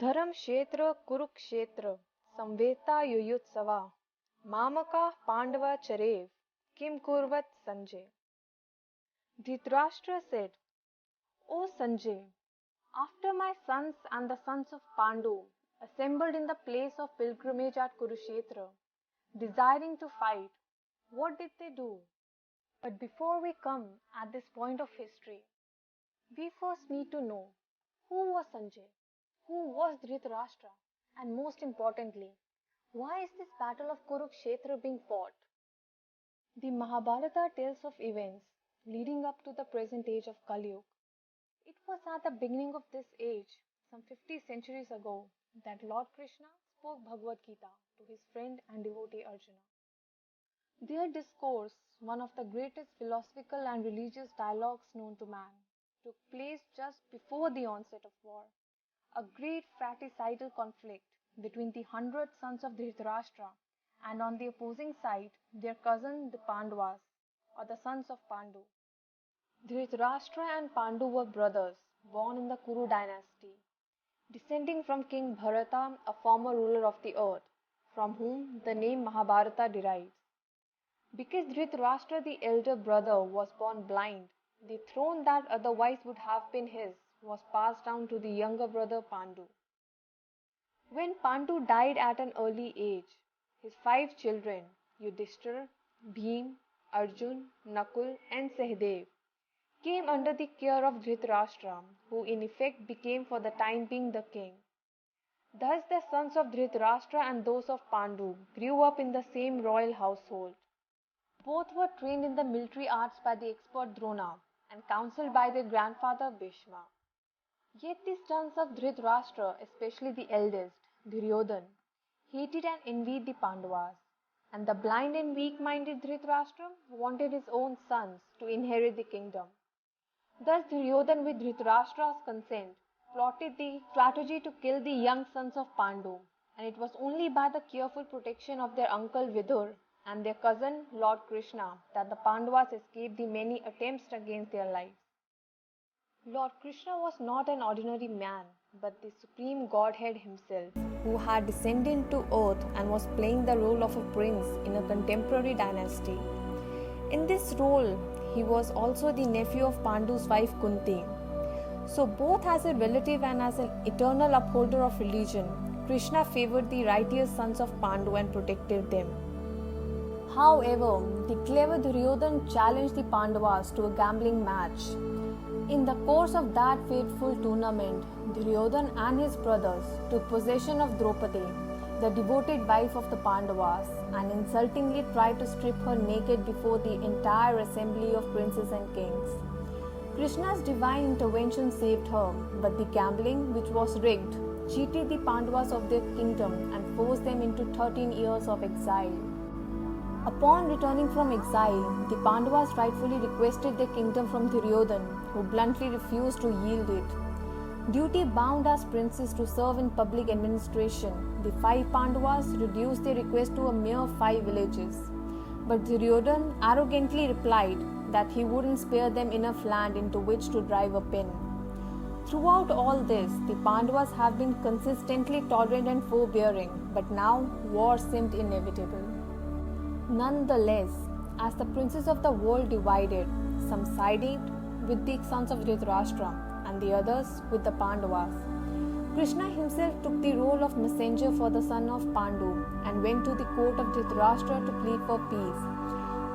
धर्म क्षेत्र कुरुक्षेत्र संवेता युयुत्सवा मामका पांडवा चरेव किम कुर्वत Sanjay. Dhritarashtra said, O Sanjay, after my sons and the sons of Pandu assembled in the place of pilgrimage at Kurukshetra, desiring to fight, what did they do? But before we come at this point of history, we first need to know who was Sanjay, who was Dhritarashtra, and most importantly, why is this battle of Kurukshetra being fought? The Mahabharata tells of events leading up to the present age of Kali Yuga. It was at the beginning of this age, some 50 centuries ago, that Lord Krishna spoke Bhagavad Gita to his friend and devotee Arjuna. Their discourse, one of the greatest philosophical and religious dialogues known to man, took place just before the onset of war, a great fratricidal conflict between the 100 sons of Dhritarashtra and on the opposing side their cousin the Pandavas, or the sons of Pandu. Dhritarashtra and Pandu were brothers, born in the Kuru dynasty, descending from King Bharata, a former ruler of the earth, from whom the name Mahabharata derives. Because Dhritarashtra the elder brother was born blind, the throne that otherwise would have been his was passed down to the younger brother Pandu. When Pandu died at an early age, his 5 children, Yudhishthir, Bhim, Arjun, Nakul, and Sahadev, came under the care of Dhritarashtra, who in effect became for the time being the king. Thus the sons of Dhritarashtra and those of Pandu grew up in the same royal household. Both were trained in the military arts by the expert Drona and counseled by their grandfather Bhishma. Yet the sons of Dhritarashtra, especially the eldest, Duryodhan, hated and envied the Pandavas, and the blind and weak-minded Dhritarashtra wanted his own sons to inherit the kingdom. Thus Duryodhan, with Dhritarashtra's consent, plotted the strategy to kill the young sons of Pandu, and it was only by the careful protection of their uncle Vidur and their cousin Lord Krishna that the Pandavas escaped the many attempts against their lives. Lord Krishna was not an ordinary man, but the supreme Godhead himself, who had descended to earth and was playing the role of a prince in a contemporary dynasty. In this role, he was also the nephew of Pandu's wife Kunti. So both as a relative and as an eternal upholder of religion, Krishna favored the righteous sons of Pandu and protected them. However, the clever Duryodhan challenged the Pandavas to a gambling match. In the course of that fateful tournament, Duryodhan and his brothers took possession of Draupadi, the devoted wife of the Pandavas, and insultingly tried to strip her naked before the entire assembly of princes and kings. Krishna's divine intervention saved her, but the gambling, which was rigged, cheated the Pandavas of their kingdom and forced them into 13 years of exile. Upon returning from exile, the Pandavas rightfully requested their kingdom from Duryodhan, who bluntly refused to yield it. Duty bound as princes to serve in public administration, the 5 Pandavas reduced their request to a mere 5 villages. But Duryodhan arrogantly replied that he wouldn't spare them enough land into which to drive a pin. Throughout all this, the Pandavas have been consistently tolerant and forbearing, but now war seemed inevitable. Nonetheless, as the princes of the world divided, some sided with the sons of Dhritarashtra and the others with the Pandavas, Krishna himself took the role of messenger for the son of Pandu and went to the court of Dhritarashtra to plead for peace.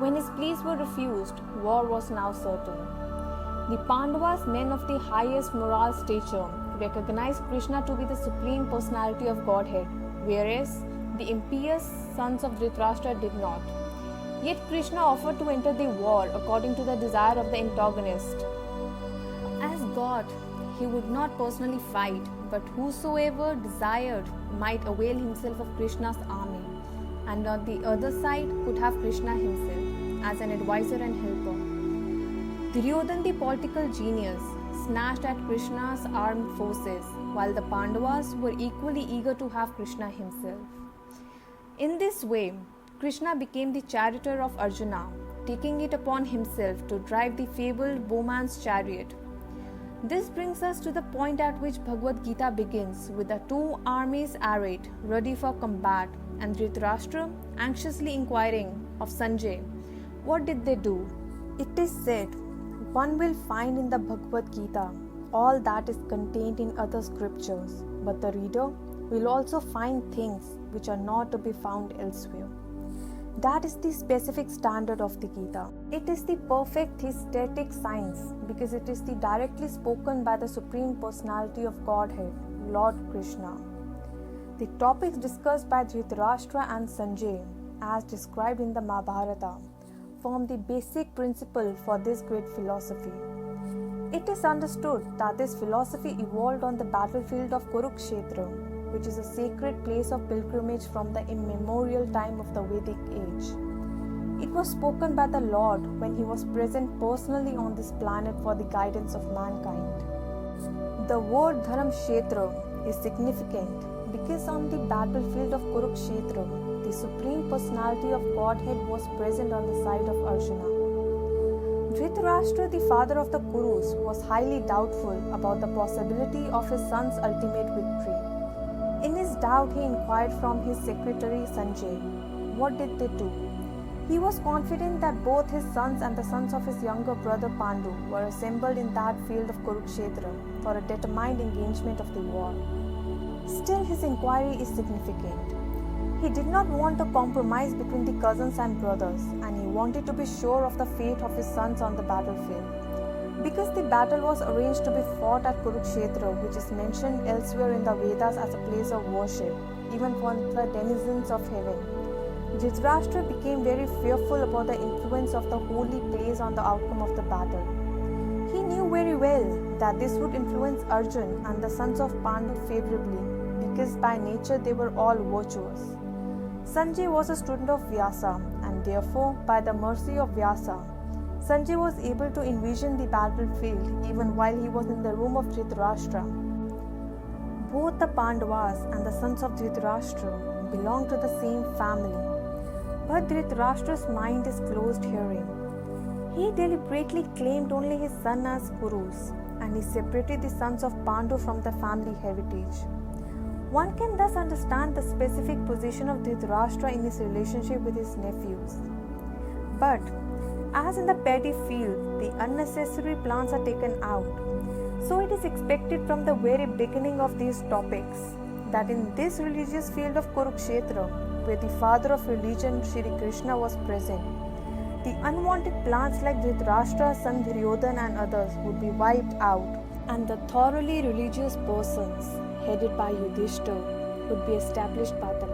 When his pleas were refused, war was now certain. The Pandavas, men of the highest moral stature, recognized Krishna to be the supreme personality of Godhead, whereas the impious sons of Dhritarashtra did not. Yet Krishna offered to enter the war according to the desire of the antagonist. As God, he would not personally fight, but whosoever desired might avail himself of Krishna's army, and on the other side could have Krishna himself as an advisor and helper. Duryodhan, the political genius, snatched at Krishna's armed forces, while the Pandavas were equally eager to have Krishna himself. In this way, Krishna became the charioteer of Arjuna, taking it upon himself to drive the fabled bowman's chariot. This brings us to the point at which Bhagavad Gita begins with the two armies arrayed, ready for combat, and Dhritarashtra anxiously inquiring of Sanjay, what did they do? It is said, one will find in the Bhagavad Gita all that is contained in other scriptures, but the reader will also find things which are not to be found elsewhere. That is the specific standard of the Gita. It is the perfect aesthetic science because it is the directly spoken by the Supreme Personality of Godhead, Lord Krishna. The topics discussed by Dhritarashtra and Sanjay, as described in the Mahabharata, form the basic principle for this great philosophy. It is understood that this philosophy evolved on the battlefield of Kurukshetra, which is a sacred place of pilgrimage from the immemorial time of the Vedic age. It was spoken by the Lord when he was present personally on this planet for the guidance of mankind. The word Dharamkshetra is significant because on the battlefield of Kurukshetra, the Supreme Personality of Godhead was present on the side of Arjuna. Dhritarashtra, the father of the Kurus, was highly doubtful about the possibility of his son's ultimate victory. In his doubt, he inquired from his secretary Sanjay, what did they do? He was confident that both his sons and the sons of his younger brother Pandu were assembled in that field of Kurukshetra for a determined engagement of the war. Still, his inquiry is significant. He did not want a compromise between the cousins and brothers, and he wanted to be sure of the fate of his sons on the battlefield. Because the battle was arranged to be fought at Kurukshetra, which is mentioned elsewhere in the Vedas as a place of worship, even for the denizens of heaven, Dhritarashtra became very fearful about the influence of the holy place on the outcome of the battle. He knew very well that this would influence Arjun and the sons of Pandu favorably, because by nature they were all virtuous. Sanjay was a student of Vyasa, and therefore, by the mercy of Vyasa, Sanjay was able to envision the battlefield even while he was in the room of Dhritarashtra. Both the Pandavas and the sons of Dhritarashtra belong to the same family, but Dhritarashtra's mind is closed hearing. He deliberately claimed only his son as Kurus, and he separated the sons of Pandu from the family heritage. One can thus understand the specific position of Dhritarashtra in his relationship with his nephews. But as in the paddy field, the unnecessary plants are taken out. So it is expected from the very beginning of these topics that in this religious field of Kurukshetra, where the father of religion Shri Krishna was present, the unwanted plants like Dhritarashtra, son Duryodhana and others would be wiped out, and the thoroughly religious persons headed by Yudhishthira would be established by the